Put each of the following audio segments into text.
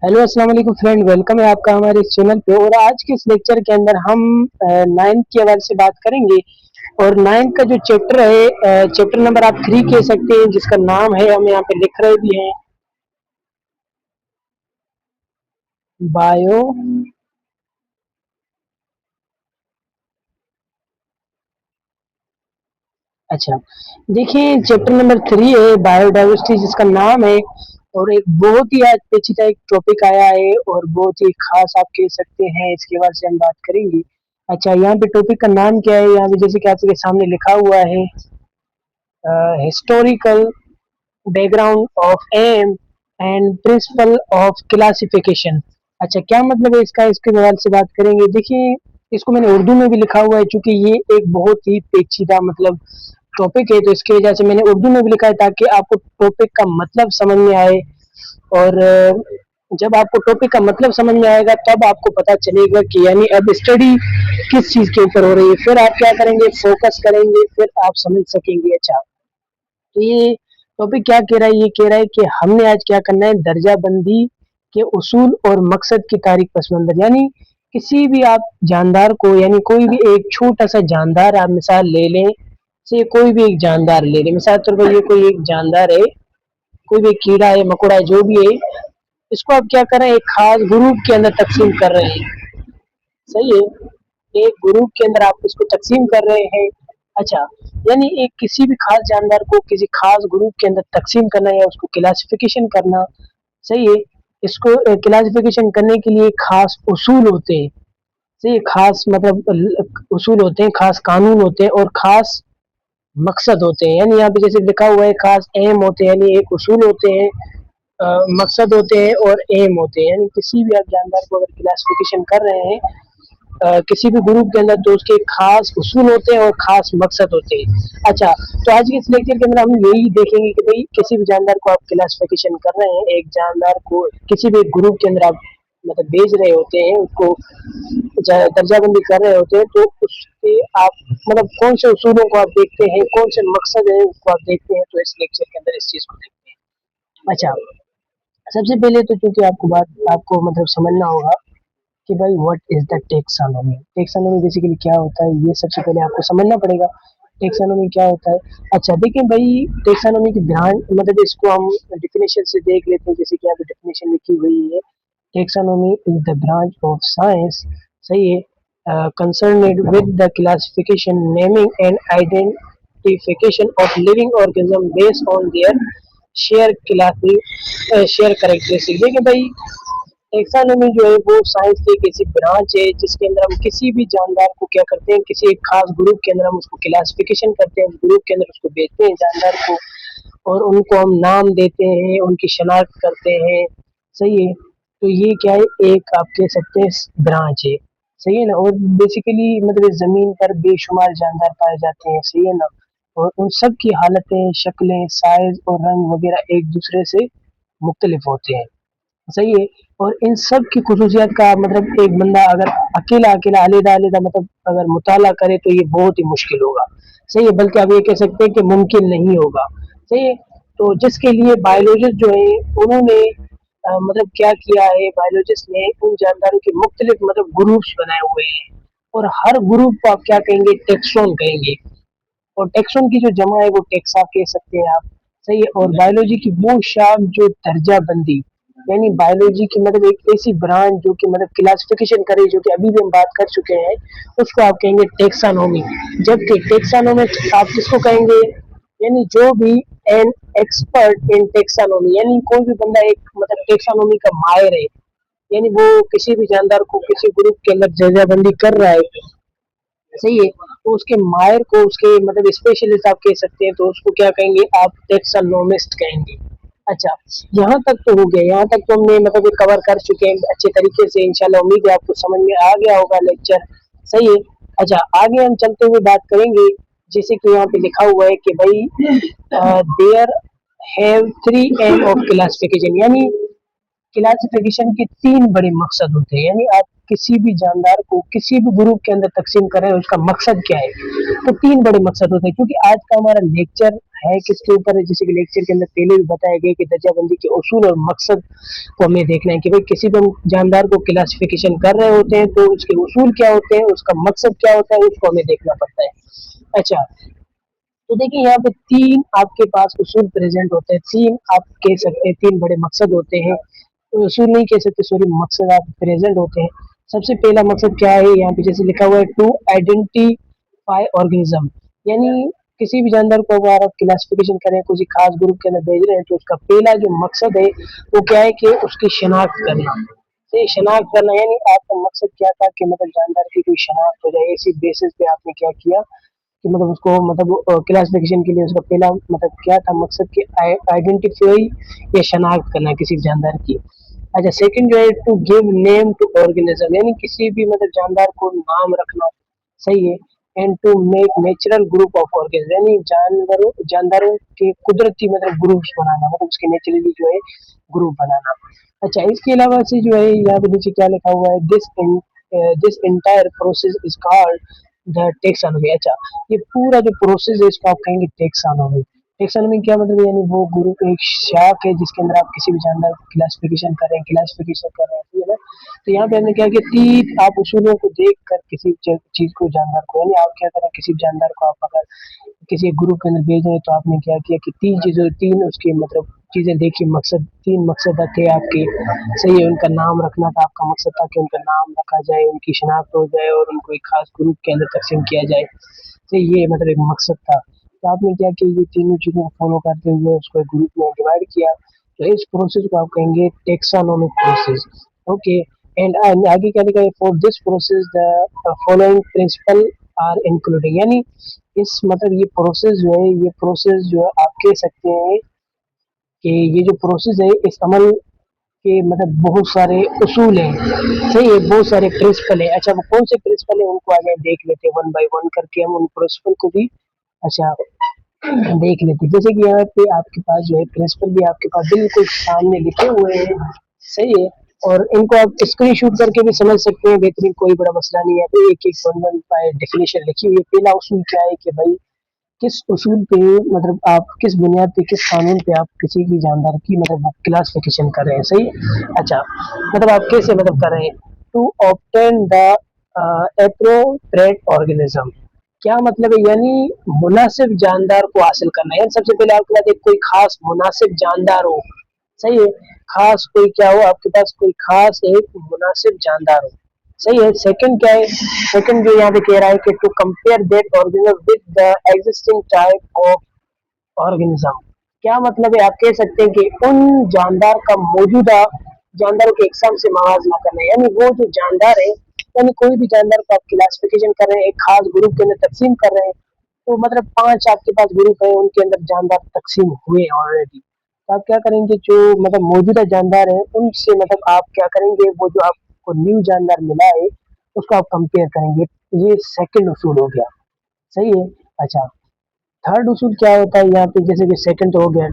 Hello अस्सलाम वालेकुम friend, welcome है आपका हमारे इस चैनल पे। और आज के इस लेक्चर के अंदर हम नाइन्थ के हवाले से बात करेंगे। और नाइन्थ का जो चैप्टर है, चैप्टर नंबर आप 3 कह सकते हैं, जिसका नाम है, हम यहाँ पे लिख रहे भी हैं, बायो। अच्छा, देखिए चैप्टर नंबर 3 है बायोडाइवर्सिटी, जिसका नाम है। और एक बहुत ही आज पेचीदा एक टॉपिक आया है और बहुत ही खास आप कह सकते हैं, इसके बारे से हम बात करेंगे। अच्छा, यहाँ पे टॉपिक का नाम क्या है? यहाँ पे जैसे कि आपके सामने लिखा हुआ है, historical background of aim and principle of classification. अच्छा, क्या मतलब है इसका? इसके हवाले से बात करेंगे। देखिए, इसको मैंने उर्दू में भी लिखा हुआ है, क्योंकि ये एक बहुत ही पेचीदा मतलब टॉपिक है, तो इसकी वजह से मैंने उर्दू में भी लिखा है, ताकि आपको टॉपिक का मतलब समझ में आए। और जब आपको टॉपिक का मतलब समझ में आएगा, तब आपको पता चलेगा कि यानी अब स्टडी किस चीज के ऊपर हो रही है। फिर आप क्या करेंगे? फोकस करेंगे, फिर आप समझ सकेंगे। अच्छा, तो ये टॉपिक क्या कह रहा है? ये कह रहा है कि हमने आज क्या करना है, दर्जा बंदी के उसूल और मकसद की तारीख पसमंदर। यानी किसी भी आप जानदार को, यानी कोई भी एक छोटा सा जानदार आप मिसाल ले लें, से कोई भी एक जानदार ले लें, मिसाल तौर पर ये कोई एक जानदार है, कोई भी कीड़ा है, मकोड़ा है, जो भी है, इसको आप क्या कर रहे हैं, एक खास ग्रुप के अंदर तकसीम कर रहे हैं। सही है, एक ग्रुप के अंदर आप इसको तकसीम कर रहे हैं। अच्छा, यानी एक किसी भी खास जानदार को किसी खास ग्रुप के अंदर तकसीम करना या उसको क्लासिफिकेशन करना। सही है, इसको क्लासिफिकेशन करने के लिए खास उसूल होते हैं। सही है, खास मतलब उसूल होते हैं, खास कानून होते हैं और खास मकसद होते हैं। यानी यहाँ पे जैसे लिखा हुआ है, खास एम होते हैं, यानी एक उसूल होते हैं, मकसद होते हैं और एम होते हैं। यानी किसी भी आप जानदार को अगर क्लासिफिकेशन कर रहे हैं किसी भी ग्रुप के अंदर, तो उसके खास उसूल होते हैं और खास मकसद होते हैं। अच्छा, तो आज के इस लेक्चर के अंदर हम यही देखेंगे कि भाई किसी भी जानदार को आप क्लासिफिकेशन कर रहे हैं, एक जानदार को किसी भी ग्रुप के अंदर आप मतलब भेज रहे होते हैं, उसको दर्जाबंदी कर रहे होते हैं, तो उसके आप मतलब कौन से उसूलों को आप देखते हैं, कौन से मकसद है उसको आप देखते हैं। तो इस लेक्चर के अंदर इस चीज को देखते हैं। अच्छा, सबसे पहले तो क्योंकि आपको मतलब समझना होगा कि भाई what is the taxonomy. Taxonomy basically क्या होता है, ये सबसे पहले आपको समझना पड़ेगा। टेक्सोनोमी क्या होता है? अच्छा, देखिए भाई, टेक्सोनोमी की ध्यान मतलब इसको हम डिफिनेशन से देख लेते हैं, जैसे कि यहाँ पे डिफिनेशन लिखी हुई है, taxonomy is the branch of science. सही है, concerned with the classification, naming and identification of living organism based on their share characteristic. देखिए भाई, टेक्सानोमी जो है वो साइंस की एक ऐसी ब्रांच है, जिसके अंदर हम किसी भी जानदार को क्या करते हैं, किसी एक खास ग्रुप के अंदर हम उसको क्लासिफिकेशन करते हैं, उस ग्रुप के अंदर उसको भेजते हैं जानदार को, और उनको हम नाम देते हैं, उनकी शनाख्त करते हैं। सही है, तो ये क्या है, एक आप कह सकते हैं ब्रांच है। सही है ना। और बेसिकली मतलब इस जमीन पर बेशुमार जानदार पाए जाते हैं। सही है ना। और उन सब की हालतें, शक्लें, साइज और रंग वगैरह एक दूसरे से मुख्तलिफ होते हैं। सही है, और इन सब की खसूसियात का मतलब एक बंदा अगर अकेला अकेला अलहदा अलहदा मतलब अगर मुताला करे, तो ये बहुत ही मुश्किल होगा। सही है, बल्कि आप ये कह सकते हैं कि मुमकिन नहीं होगा। सही है, तो जिसके लिए बायोलॉजिस्ट जो है, उन्होंने मतलब क्या किया है, बायोलॉजिस्ट ने उन जानदारों के मुख्तलिफ मतलब ग्रुप्स बनाए हुए हैं, और हर ग्रुप को आप क्या कहेंगे, टेक्सोन कहेंगे। और टेक्सोन की जो जमा है वो टेक्सा कह सकते हैं आप। सही है, और बायोलॉजी की वो शाख जो दर्जा बंदी, यानी बायोलॉजी की मतलब एक ऐसी ब्रांच जो कि मतलब क्लासिफिकेशन करे, जो कि अभी भी हम बात कर चुके हैं, उसको आप कहेंगे टेक्सानोमी। जबकि टेक्सानोमी आप किसको कहेंगे, यानी जो भी एन एक्सपर्ट इन टेक्सानोमी, यानी कोई भी बंदा एक मतलब टेक्सानोमी का माहिर है, यानी वो किसी भी जानदार को किसी ग्रुप के अंदर दर्जाबंदी कर रहा है। सही है, तो उसके माहिर को, उसके मतलब स्पेशलिस्ट आप कह सकते हैं, तो उसको क्या कहेंगे आप, टेक्सोनोमिस्ट कहेंगे। अच्छा, यहाँ तक तो हो गया, यहाँ तक तो हमने मतलब कवर कर चुके हैं अच्छे तरीके से। इंशाल्लाह उम्मीद है आपको समझ में आ गया होगा लेक्चर। सही है। अच्छा, आगे हम चलते हुए बात करेंगे, जैसे कि यहाँ पे लिखा हुआ है कि भाई there have 3 aim of classification, यानी क्लासिफिकेशन के 3 बड़े मकसद होते हैं। यानी आप किसी भी जानदार को किसी भी ग्रुप के अंदर तकसीम कर रहे हैं उसका मकसद क्या है। तो तीन बड़े मकसद होते हैं, क्योंकि आज का हमारा लेक्चर है किसके ऊपर है, जैसे कि लेक्चर के अंदर पहले भी बताया गया कि दर्जाबंदी के उसूल और मकसद को हमें देखना है कि भाई किसी भी हम जानदार को क्लासिफिकेशन कर रहे होते हैं तो उसके उसूल क्या होते हैं, उसका मकसद क्या होता है, उसको हमें देखना पड़ता है। अच्छा, तो देखिए यहाँ पे तीन आपके पास उसूल प्रेजेंट होते हैं, तीन आप कह सकते हैं तीन बड़े मकसद होते हैं, तो उसूल नहीं कह सकते, सॉरी, मकसद आप प्रेजेंट होते हैं। सबसे पहला मकसद क्या है, यहाँ पे जैसे लिखा हुआ है टू आइडेंटिफाई ऑर्गेनिज्म, यानी किसी भी जानवर को अगर आप क्लासिफिकेशन करें किसी खास ग्रुप के अंदर भेज रहे हैं तो उसका पहला जो मकसद है वो क्या है कि उसकी शनाख्त करना। तो ये शनाख्त करना यानी आपका मकसद क्या था कि मतलब जानवर की कोई शनाख्त हो जाए, इसी बेसिस पे आपने क्या किया कि मतलब उसको मतलब क्लासिफिकेशन के लिए उसका पहला मतलब क्या था मकसद कि आइडेंटिफाई या शनाख्त करना किसी जानदार की। अच्छा, सेकंड जो है to give name to organism, यानी किसी भी मतलब जानदार को नाम रखना, सही है। And to make natural group of organism, यानी जानदारों के कुदरती मतलब ग्रुप्स बनाना, मतलब उसके नेचुरली जो है ग्रुप बनाना। अच्छा, इसके अलावा से जो है यहाँ पे नीचे क्या लिखा हुआ है, this entire process is called the taxonomy. अच्छा, ये पूरा जो प्रोसेस है इसको आप कहेंगे टेक्सोनोमी। टेक्सोनोमी क्या मतलब है, यानी वो ग्रुप एक शाख है जिसके अंदर आप किसी भी जानवर को क्लासिफिकेशन कर रहे हैं, ठीक है ना। तो यहाँ पे हमने क्या किया, तीन आप उसूलों को देख कर किसी चीज को जानवर को, यानी आप क्या करें किसी जानवर को आप अगर किसी ग्रुप के अंदर भेज रहे हैं तो आपने क्या किया कि तीन चीजें, तीन उसकी मतलब चीजें देखी, मकसद तीन मकसद थे आपके, सही है। उनका नाम रखना था, आपका मकसद था कि उनका नाम रखा जाए, उनकी शनाख्त हो जाए और उनको एक खास ग्रुप के अंदर तकसीम किया जाए, तो ये मतलब एक मकसद था। तो आपने क्या किया, ये तीनों चीज़ों को फॉलो करते हुए उसको एक ग्रुप में डिवाइड किया, तो इस प्रोसेस को आप कहेंगे टेक्सोनोमिक प्रोसेस। ओके, एंड आगे क्या लिखा है, for this process the following principle are including, यानी इस मतलब ये प्रोसेस जो है, ये प्रोसेस जो है आप कह सकते हैं कि ये जो प्रोसेस है इस अमल के मतलब बहुत सारे उसूल हैं, सही है, बहुत सारे प्रिंसिपल है। अच्छा, वो कौन से प्रिंसिपल है उनको आगे देख लेते हैं, वन बाय वन करके हम उन प्रिंसिपल को भी अच्छा देख लेते हैं। जैसे कि यहाँ पे आपके पास जो है प्रिंसिपल भी आपके पास बिल्कुल सामने लिखे हुए हैं, सही है, और इनको आप स्क्रीन शूट करके भी समझ सकते हैं, बेहतरीन, कोई बड़ा मसला नहीं है। तो एक एक वन वन बाय डेफिनेशन लिखी हुई है। पहला उसूल क्या है कि भाई किस उसूल पे मतलब आप किस बुनियाद पे किस कानून पे आप किसी की जानदार की मतलब क्लासिफिकेशन कर रहे हैं, सही है। अच्छा, मतलब आप कैसे मतलब कर रहे हैं, to obtain the appropriate organism, क्या मतलब है, यानी मुनासिब जानदार को हासिल करना है, यानी सबसे पहले आपके पास एक कोई खास मुनासिब जानदार हो, सही है, खास कोई क्या हो आपके पास, कोई खास एक मुनासिब जानदार हो, सही है। सेकंड क्या है, सेकंड जो यहाँ पे कह रहा है कि to compare that organism with the existing type of organism, क्या मतलब है, आप कह सकते हैं कि उन जानदार का मौजूदा जानदारों के एग्जाम से मवाजना करना है, यानी वो जो जानदार है, यानी कोई भी जानदार को आप क्लासिफिकेशन कर रहे हैं, एक खास ग्रुप के अंदर तकसीम कर रहे हैं, तो मतलब पांच आपके पास ग्रुप है, उनके अंदर जानदार तकसीम हुए ऑलरेडी, तो आप क्या करेंगे, जो मतलब मौजूदा जानदार है उनसे मतलब आप क्या करेंगे, वो जो आपको न्यू जानदार मिला है उसको आप कंपेयर करेंगे। ये सेकंड उसूल हो गया, सही है। अच्छा, थर्ड उसूल क्या होता है यहाँ पे, जैसे कि सेकंड हो गया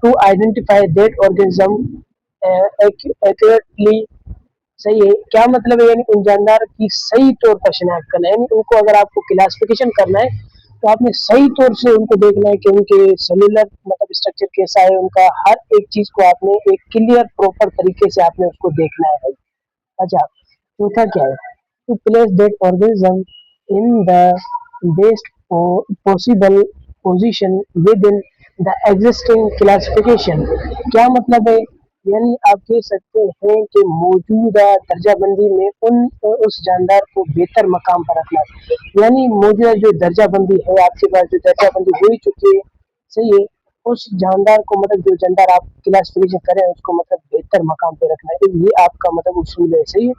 to identify that organism accurately, सही है, क्या मतलब है, यानी उन जानदार की सही तौर पर शिनाख्त करना है, यानी उनको अगर आपको क्लासिफिकेशन करना है तो आपने सही तौर से उनको देखना है कि उनके सेलुलर मतलब स्ट्रक्चर कैसा है, उनका हर एक चीज को आपने एक क्लियर प्रॉपर तरीके से आपने उसको देखना है भाई। अच्छा, चौथा क्या है, to place that organism in the best possible position within the existing classification, क्या मतलब है, यानी आप कह सकते हैं कि मौजूदा दर्जाबंदी में उन उस जानदार को बेहतर मकाम पर रखना, यानी मौजूदा जो दर्जाबंदी है आपके पास, जो दर्जाबंदी हो ही चुकी है, सही है, उस जानदार को मतलब जो जानदार आप क्लासिफिकेशन करें उसको मतलब बेहतर मकाम पे रखना है, तो ये आपका मतलब उसूल है, सही है।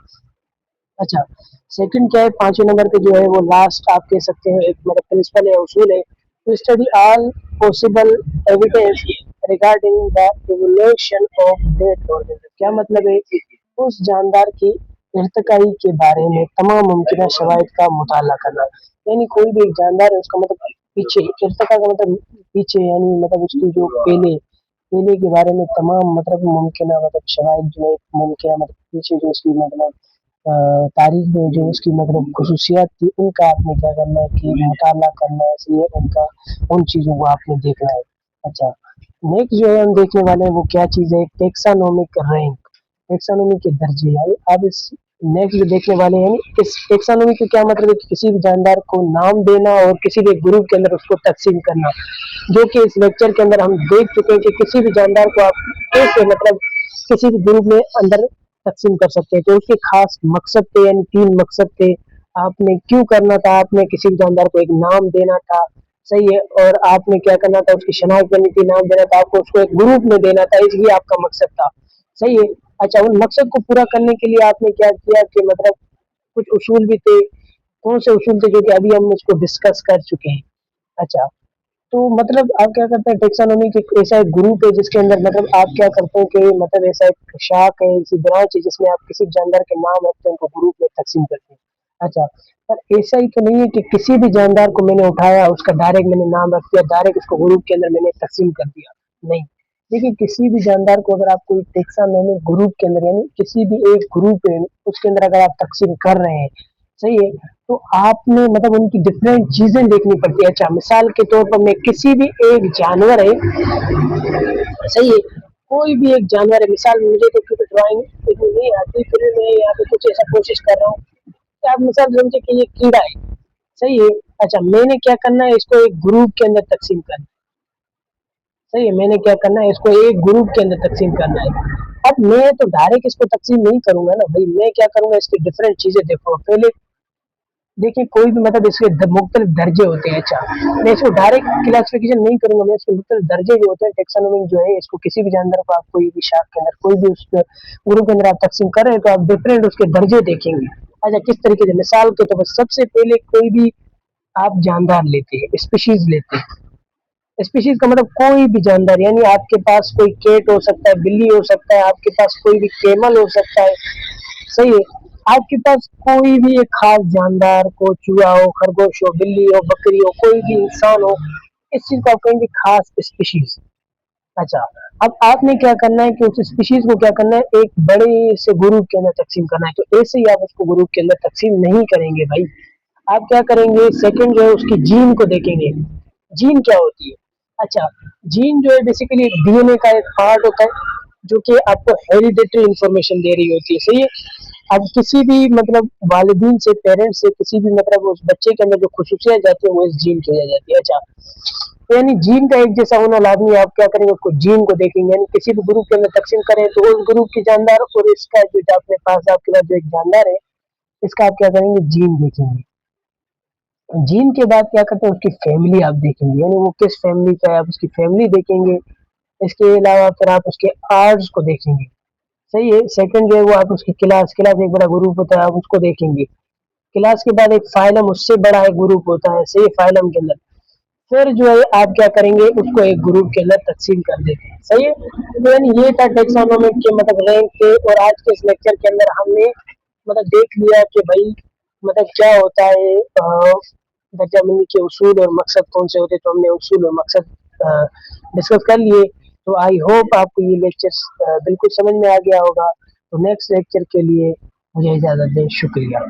अच्छा, सेकंड क्या है, पांचवें नंबर पे जो है वो लास्ट आप कह सकते हैं एक मतलब प्रिंसिपल है, उसूल है, to study all possible evidence regarding the evolution of that organism, क्या मतलब है कि उस जानदार की इर्तकाई के बारे में तमाम मुमकिन शवाहिद का मुताला करना, यानी कोई भी एक जानदार है उसका मतलब पीछे, इर्तका का मतलब पीछे, यानी मतलब उसकी जो पहले पहले के बारे में तमाम मतलब मुमकिन मतलब शवाहिद जो है मुमकिन मतलब पीछे जो उसकी मतलब तारीख में जो उसकी मतलब खसूसियात थी उनका आपने क्या करना है कि मुताला करना है, इसलिए उनका उन चीज़ों को आपने देखना है। अच्छा, नेक्स्ट जो है हम देखने वाले हैं वो क्या चीज़ है, टेक्सानोमिक रैंक, टेक्सानोमी के दर्जे। यानी अब इस नेक्स्ट जो देखने वाले हैं, इस टेक्सानोमी का क्या मतलब है कि किसी भी जानदार को नाम देना और किसी भी ग्रुप के अंदर उसको तकसीम करना, जो कि इस लेक्चर के अंदर हम देख चुके हैं कि किसी भी जानदार को आप कैसे मतलब किसी भी ग्रुप में अंदर तकसीम कर सकते हैं। तो उसके खास मकसद थे, यानी 3 मकसद थे। आपने क्यों करना था, आपने किसी भी जानदार को एक नाम देना था, सही है, और आपने क्या करना था, उसकी शनाख्त करनी थी, नाम देना था, आपको उसको एक ग्रुप में देना था, इसलिए आपका मकसद था, सही है। अच्छा, उन मकसद को पूरा करने के लिए आपने क्या किया कि मतलब कुछ उसूल भी थे, कौन से उसूल थे जो कि अभी हम इसको डिस्कस कर चुके हैं। अच्छा, तो मतलब आप क्या करते हैं, टेक्सोनोमी की ऐसा एक ग्रुप है जिसके अंदर मतलब आप क्या करते हैं कि मतलब ऐसा एक शाख है, ऐसी ब्रांच है जिसमें आप किसी जानदार के नाम रखते हैं, उनको ग्रुप में तकसीम करते हैं। अच्छा, पर ऐसा ही तो नहीं है कि किसी भी जानदार को मैंने उठाया, उसका डायरेक्ट मैंने नाम रख दिया, डायरेक्ट उसको ग्रुप के अंदर मैंने तकसीम कर दिया, नहीं। देखिए, किसी भी जानदार को अगर आप कोई टेक्सानोमिक ग्रुप के अंदर, यानी किसी भी एक ग्रुप है उसके अंदर अगर आप तकसीम कर रहे हैं, सही है, तो आपने मतलब उनकी डिफरेंट चीजें देखनी पड़ती है। अच्छा, मिसाल के तौर पर मैं किसी भी एक जानवर है, सही है, कोई भी एक जानवर है, मिसाल मुझे तो क्योंकि ड्राइंग नहीं आती, फिर मैं यहाँ पे कुछ ऐसा कोशिश कर रहा हूँ कि आप मिसाल समझे कि ये कीड़ा है, सही है। अच्छा, मैंने क्या करना है, इसको एक ग्रुप के अंदर तकसीम करना, सही है, मैंने क्या करना है, इसको एक ग्रुप के अंदर तकसीम करना है। अब मैं तो डायरेक्ट इसको तकसीम नहीं करूंगा ना भाई, मैं क्या करूंगा, इसकी डिफरेंट चीजें देखो पहले। देखिए, कोई भी मतलब इसके मुख्तलिफ दर्जे होते हैं। अच्छा, मैं इसको डायरेक्ट क्लासिफिकेशन नहीं करूंगा, मैं इसके मुख्तलिफ दर्जे जो होते हैं, टेक्सोनोमी जो है, इसको किसी भी जानवर को आप कोई भी शाख के अंदर, कोई भी उस ग्रुप के अंदर आप तकसीम कर रहे हैं, तो आप डिफरेंट उसके दर्जे देखेंगे। अच्छा, किस तरीके से, मिसाल के तौर पर सबसे पहले कोई भी आप जानदार लेते हैं, स्पीशीज लेते हैं, स्पीशीज का मतलब कोई भी जानदार, यानी आपके पास कोई कैट हो सकता है, बिल्ली हो सकता है, आपके पास कोई भी कैमल हो सकता है, सही है, आपके पास कोई भी एक खास जानदार, को चूहा हो, खरगोश हो, बिल्ली हो, बकरी हो, कोई भी इंसान हो, इस चीज को आप कहेंगे खास स्पीशीज। अच्छा, अब आपने क्या करना है कि उस स्पीशीज को क्या करना है, एक बड़े से ग्रुप के अंदर तकसीम करना है। तो ऐसे ही आप उसको ग्रुप के अंदर तकसीम नहीं करेंगे भाई, आप क्या करेंगे, सेकंड जो है उसकी जीन को देखेंगे। जीन क्या होती है? अच्छा, जीन जो है बेसिकली एक डीएनए का एक पार्ट होता है जो कि आपको हेरिडेटरी इंफॉर्मेशन दे रही होती है, सही है। अब किसी भी मतलब वालिदीन से, पेरेंट्स से किसी भी मतलब उस बच्चे के अंदर जो खुशूसियात जाती है वो इस जीन की वजह जाती है। अच्छा, तो यानी जीन का एक जैसा होना लाजमी है। आप क्या करेंगे, उसको जीन को देखेंगे, यानी किसी भी ग्रुप के अंदर तकसीम करें तो उस ग्रुप की जानदार और इसका जो अपने पास आपके पास जो एक जानदार है, इसका आप क्या करेंगे, जीन देखेंगे। जीन के बाद क्या करते हैं, उसकी फैमिली आप देखेंगे, यानी वो किस फैमिली का है, आप उसकी फैमिली देखेंगे। इसके अलावा फिर आप उसके आर्ट्स को देखेंगे, सही है। सेकंड जो है वो आप उसकी क्लास, क्लास एक बड़ा ग्रुप होता है, आप उसको देखेंगे। क्लास के बाद एक फाइलम, उससे बड़ा एक ग्रुप होता है, सही, फाइलम के अंदर फिर जो है आप क्या करेंगे, उसको एक ग्रुप के अंदर तकसीम कर देते हैं, सही है। तो यानी ये था टेक्सोनोमी के मतलब रैंक के, और आज के इस लेक्चर के अंदर हमने मतलब देख लिया कि भाई मतलब क्या होता है, दर्जाबंदी के उसूल और मकसद कौन से होते हैं, तो हमने उसूल और मकसद डिस्कस कर लिए। तो आई होप आपको ये लेक्चर बिल्कुल समझ में आ गया होगा। तो नेक्स्ट लेक्चर के लिए मुझे इजाज़त दें, शुक्रिया।